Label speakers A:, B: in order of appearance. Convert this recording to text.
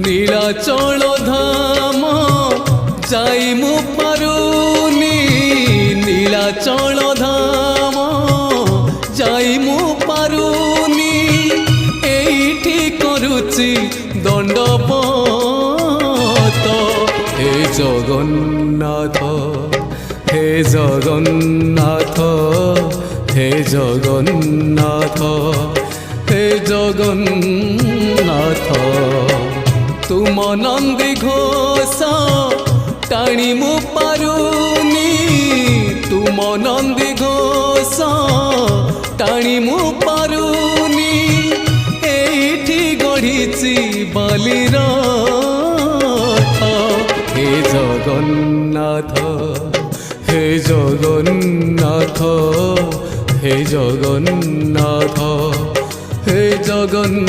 A: নীলাচল ধাম যাই মু পারুনি নীলাচল ধাম যাই মু পারুনি এইটি করুচি দণ্ডপত হে জগন্নাথ হে জগন্নাথ হে জগন্নাথ হে জগন্নাথ तुम नंदी घोष टाणी मु पारुनी तुम नंदी घोष टाणी मु पारुनी एठी गढ़ी बालीर हे जगन्नाथ हे जगन्नाथ हे जगन्नाथ हे जगन्नाथ।